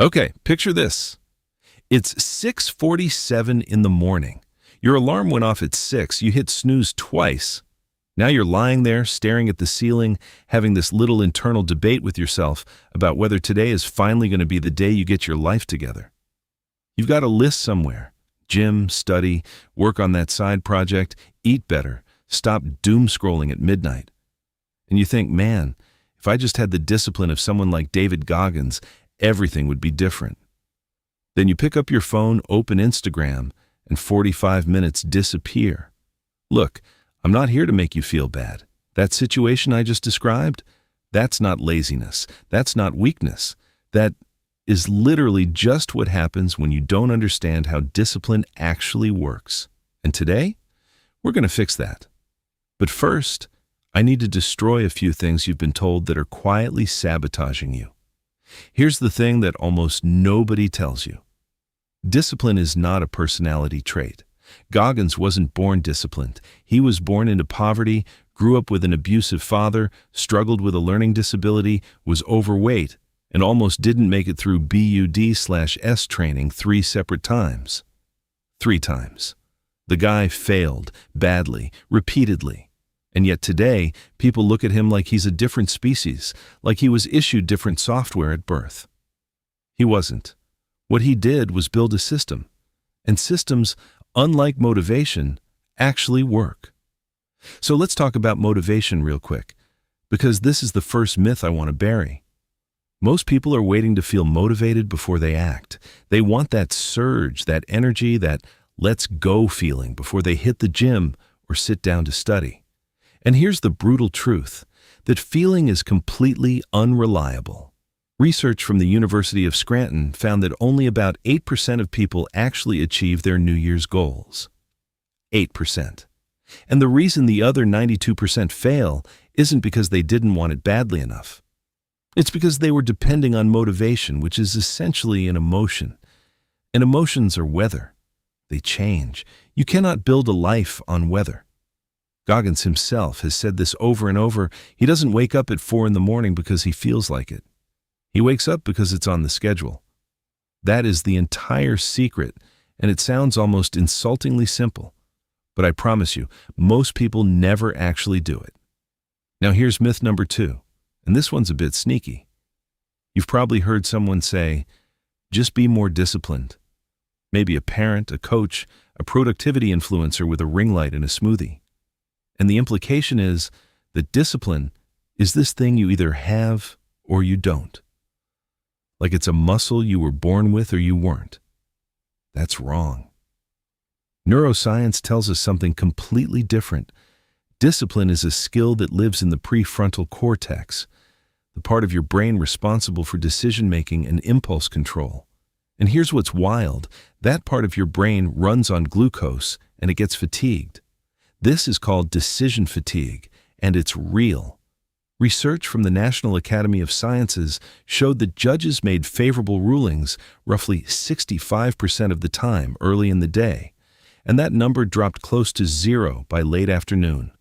Okay, picture this. It's 6:47 in the morning. Your alarm went off at 6, you hit snooze twice. Now you're lying there, staring at the ceiling, having this little internal debate with yourself about whether today is finally going to be the day you get your life together. You've got a list somewhere: gym, study, work on that side project, eat better, stop doom scrolling at midnight. And you think, man, if I just had the discipline of someone like David Goggins, everything would be different. Then you pick up your phone, open Instagram, and 45 minutes disappear. Look, I'm not here to make you feel bad. That situation I just described, that's not laziness. That's not weakness. That is literally just what happens when you don't understand how discipline actually works. And today, we're going to fix that. But first, I need to destroy a few things you've been told that are quietly sabotaging you. Here's the thing that almost nobody tells you. Discipline is not a personality trait. Goggins wasn't born disciplined. He was born into poverty, grew up with an abusive father, struggled with a learning disability, was overweight, and almost didn't make it through BUD/S training 3 separate times. 3 times. The guy failed badly, repeatedly. And yet today, people look at him like he's a different species, like he was issued different software at birth. He wasn't. What he did was build a system. And systems, unlike motivation, actually work. So let's talk about motivation real quick, because this is the first myth I want to bury. Most people are waiting to feel motivated before they act. They want that surge, that energy, that let's go feeling before they hit the gym or sit down to study. And here's the brutal truth, that feeling is completely unreliable. Research from the University of Scranton found that only about 8% of people actually achieve their New Year's goals. 8%. And the reason the other 92% fail isn't because they didn't want it badly enough. It's because they were depending on motivation, which is essentially an emotion. And emotions are weather. They change. You cannot build a life on weather. Goggins himself has said this over and over. He doesn't wake up at 4 in the morning because he feels like it. He wakes up because it's on the schedule. That is the entire secret, and it sounds almost insultingly simple. But I promise you, most people never actually do it. Now here's myth number 2, and this one's a bit sneaky. You've probably heard someone say, just be more disciplined. Maybe a parent, a coach, a productivity influencer with a ring light and a smoothie. And the implication is that discipline is this thing you either have or you don't. Like it's a muscle you were born with or you weren't. That's wrong. Neuroscience tells us something completely different. Discipline is a skill that lives in the prefrontal cortex, the part of your brain responsible for decision-making and impulse control. And here's what's wild. That part of your brain runs on glucose and it gets fatigued. This is called decision fatigue, and it's real. Research from the National Academy of Sciences showed that judges made favorable rulings roughly 65% of the time early in the day, and that number dropped close to 0 by late afternoon.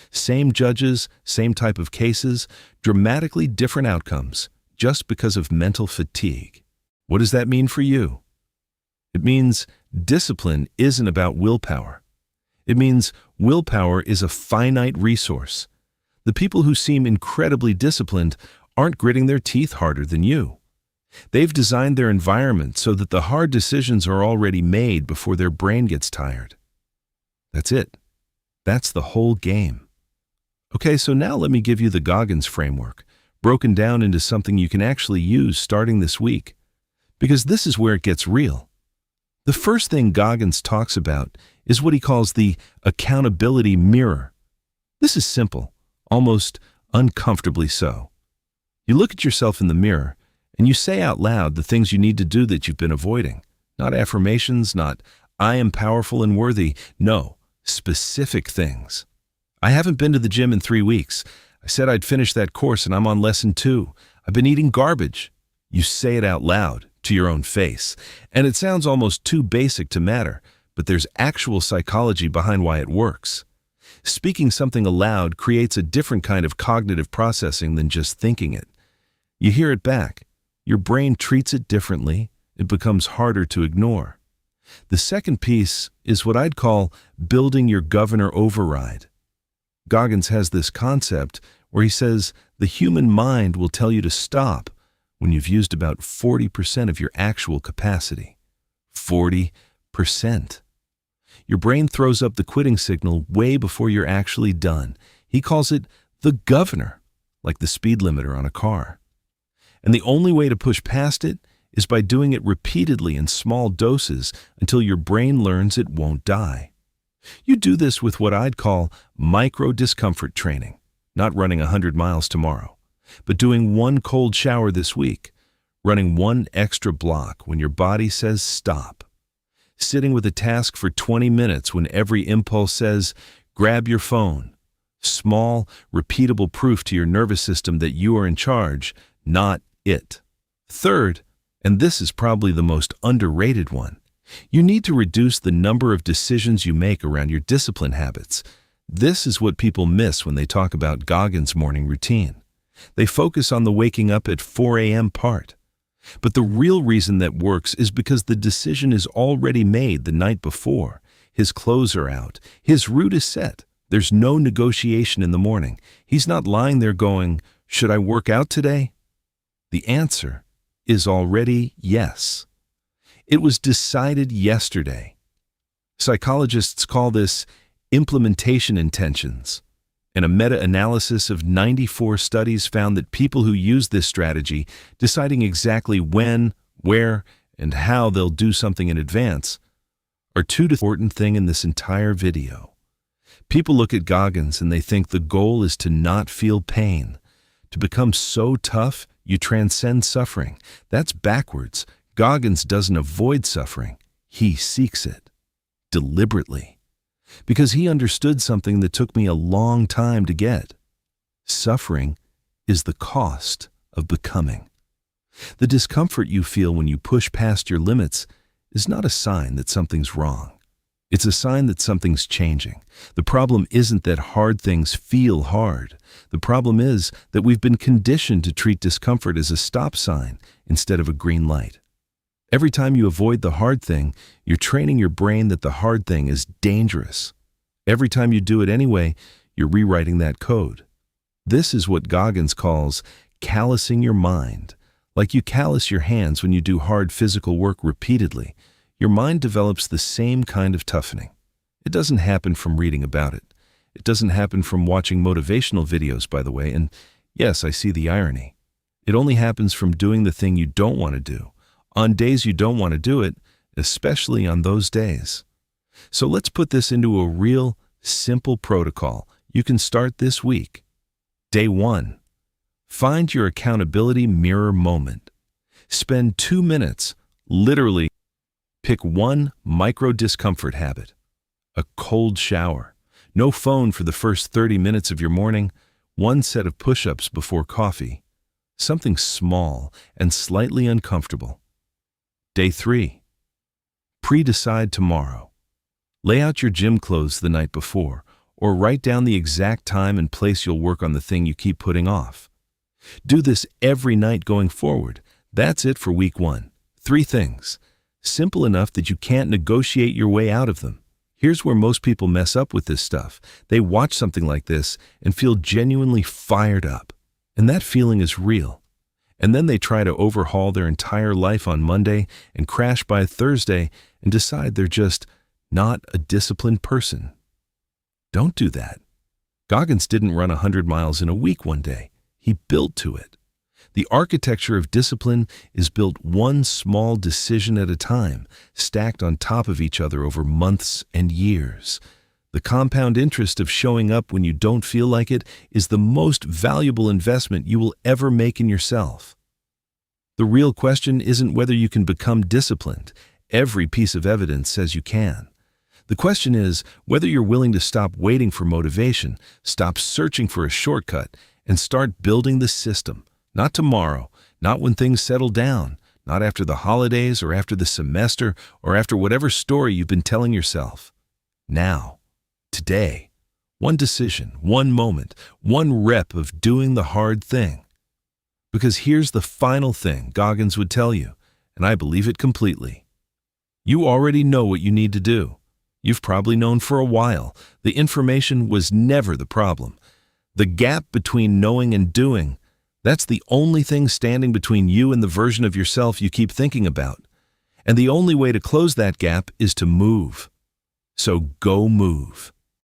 Same judges, same type of cases, dramatically different outcomes, just because of mental fatigue. What does that mean for you? It means discipline isn't about willpower. It means willpower is a finite resource. The people who seem incredibly disciplined aren't gritting their teeth harder than you. They've designed their environment so that the hard decisions are already made before their brain gets tired. That's it. That's the whole game. Okay, so now let me give you the Goggins framework, broken down into something you can actually use starting this week. Because this is where it gets real. The first thing Goggins talks about is what he calls the accountability mirror. This is simple, almost uncomfortably so. You look at yourself in the mirror and you say out loud the things you need to do that you've been avoiding. Not affirmations, not I am powerful and worthy. No, specific things. I haven't been to the gym in 3 weeks. I said I'd finish that course and I'm on lesson 2. I've been eating garbage. You say it out loud to your own face. And it sounds almost too basic to matter, but there's actual psychology behind why it works. Speaking something aloud creates a different kind of cognitive processing than just thinking it. You hear it back. your brain treats it differently. It becomes harder to ignore. The second piece is what I'd call building your governor override. Goggins has this concept where he says the human mind will tell you to stop when you've used about 40% of your actual capacity. 40%. Your brain throws up the quitting signal way before you're actually done. He calls it the governor, like the speed limiter on a car. And the only way to push past it is by doing it repeatedly in small doses until your brain learns it won't die. You do this with what I'd call micro-discomfort training, not running 100 miles tomorrow, but doing one cold shower this week, running one extra block when your body says stop, sitting with a task for 20 minutes when every impulse says grab your phone. Small, repeatable proof to your nervous system that you are in charge, not it. Third, and this is probably the most underrated one, you need to reduce the number of decisions you make around your discipline habits. This is what people miss when they talk about Goggins' morning routine. They focus on the waking up at 4 a.m. part. But the real reason that works is because the decision is already made the night before. His clothes are out. His route is set. There's no negotiation in the morning. He's not lying there going, should I work out today? The answer is already yes. It was decided yesterday. Psychologists call this implementation intentions. And a meta-analysis of 94 studies found that people who use this strategy, deciding exactly when, where, and how they'll do something in advance, are the important thing in this entire video. People look at Goggins and they think the goal is to not feel pain, to become so tough you transcend suffering. That's backwards. Goggins doesn't avoid suffering. He seeks it. Deliberately. Because he understood something that took me a long time to get. Suffering is the cost of becoming. The discomfort you feel when you push past your limits is not a sign that something's wrong. It's a sign that something's changing. The problem isn't that hard things feel hard. The problem is that we've been conditioned to treat discomfort as a stop sign instead of a green light. Every time you avoid the hard thing, you're training your brain that the hard thing is dangerous. Every time you do it anyway, you're rewriting that code. This is what Goggins calls callusing your mind. Like you callus your hands when you do hard physical work repeatedly, your mind develops the same kind of toughening. It doesn't happen from reading about it. It doesn't happen from watching motivational videos, by the way, and yes, I see the irony. It only happens from doing the thing you don't want to do, on days you don't want to do it, especially on those days. So let's put this into a real, simple protocol you can start this week. Day 1. Find your accountability mirror moment. Spend 2 minutes, literally, pick one micro-discomfort habit. A cold shower. No phone for the first 30 minutes of your morning. One set of push-ups before coffee. Something small and slightly uncomfortable. Day 3. Pre-decide tomorrow. Lay out your gym clothes the night before, or write down the exact time and place you'll work on the thing you keep putting off. Do this every night going forward. That's it for week 1. 3 things. Simple enough that you can't negotiate your way out of them. Here's where most people mess up with this stuff. They watch something like this and feel genuinely fired up. And that feeling is real. And then they try to overhaul their entire life on Monday and crash by Thursday and decide they're just not a disciplined person. Don't do that. Goggins didn't run 100 miles in a week one day. He built to it. The architecture of discipline is built one small decision at a time, stacked on top of each other over months and years. The compound interest of showing up when you don't feel like it is the most valuable investment you will ever make in yourself. The real question isn't whether you can become disciplined. Every piece of evidence says you can. The question is whether you're willing to stop waiting for motivation, stop searching for a shortcut, and start building the system. Not tomorrow, not when things settle down, not after the holidays or after the semester or after whatever story you've been telling yourself. Now, today, one decision, one moment, one rep of doing the hard thing. Because here's the final thing Goggins would tell you, and I believe it completely. You already know what you need to do. You've probably known for a while. The information was never the problem. The gap between knowing and doing, that's the only thing standing between you and the version of yourself you keep thinking about. And the only way to close that gap is to move. So go move.